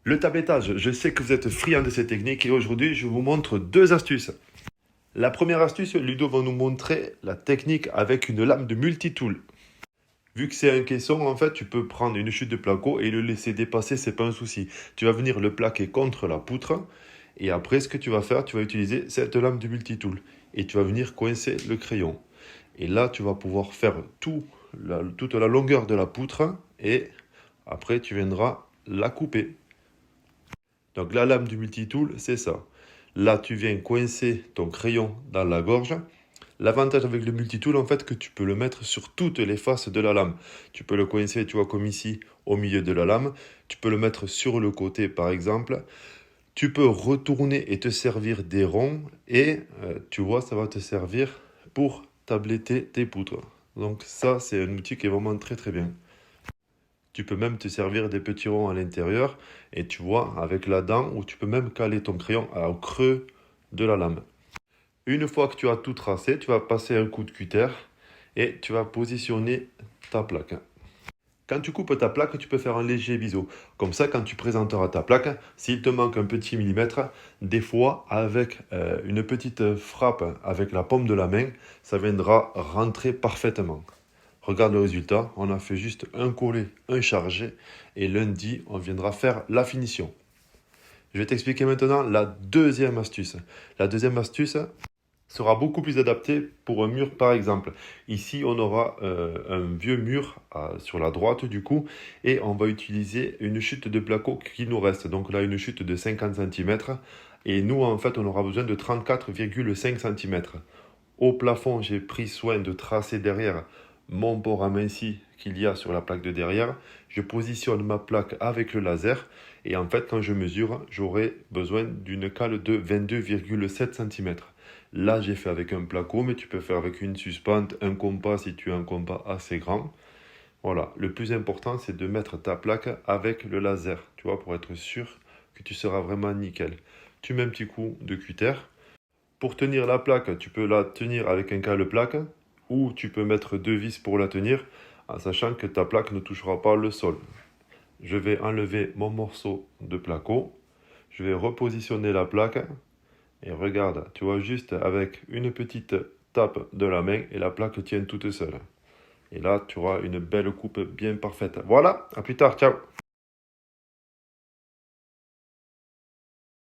Le tablettage, je sais que vous êtes friand de cette technique et aujourd'hui je vous montre deux astuces. La première astuce, Ludo va nous montrer la technique avec une lame de multitool. Vu que c'est un caisson, en fait, tu peux prendre une chute de placo et le laisser dépasser, c'est pas un souci. Tu vas venir le plaquer contre la poutre et après ce que tu vas faire, tu vas utiliser cette lame de multitool et tu vas venir coincer le crayon. Et là, tu vas pouvoir faire toute la longueur de la poutre et après tu viendras la couper. Donc la lame du multitool, c'est ça. Là, tu viens coincer ton crayon dans la gorge. L'avantage avec le multitool, en fait, que tu peux le mettre sur toutes les faces de la lame. Tu peux le coincer, tu vois, comme ici, au milieu de la lame. Tu peux le mettre sur le côté, par exemple. Tu peux retourner et te servir des ronds. Et, tu vois, ça va te servir pour tabletter tes poutres. Donc ça, c'est un outil qui est vraiment très très bien. Tu peux même te servir des petits ronds à l'intérieur et tu vois avec la dent où tu peux même caler ton crayon au creux de la lame. Une fois que tu as tout tracé, tu vas passer un coup de cutter et tu vas positionner ta plaque. Quand tu coupes ta plaque, tu peux faire un léger biseau. Comme ça, quand tu présenteras ta plaque, s'il te manque un petit millimètre, des fois, avec une petite frappe avec la paume de la main, ça viendra rentrer parfaitement. Regarde le résultat, on a fait juste un collé, un chargé, et lundi, on viendra faire la finition. Je vais t'expliquer maintenant la deuxième astuce. La deuxième astuce sera beaucoup plus adaptée pour un mur par exemple. Ici, on aura un vieux mur sur la droite du coup, et on va utiliser une chute de placo qui nous reste. Donc là, une chute de 50 cm, et nous, en fait, on aura besoin de 34,5 cm. Au plafond, j'ai pris soin de tracer derrière mon bord aminci qu'il y a sur la plaque de derrière. Je positionne ma plaque avec le laser et en fait, quand je mesure, j'aurai besoin d'une cale de 22,7 cm. Là, j'ai fait avec un placo, mais tu peux faire avec une suspente, un compas si tu as un compas assez grand. Voilà, le plus important, c'est de mettre ta plaque avec le laser, tu vois, pour être sûr que tu seras vraiment nickel. Tu mets un petit coup de cutter. Pour tenir la plaque, tu peux la tenir avec un cale-plaque ou tu peux mettre deux vis pour la tenir en sachant que ta plaque ne touchera pas le sol. Je vais enlever mon morceau de placo, je vais repositionner la plaque et regarde, tu vois juste avec une petite tape de la main et la plaque tient toute seule. Et là, tu auras une belle coupe bien parfaite. Voilà, à plus tard, ciao!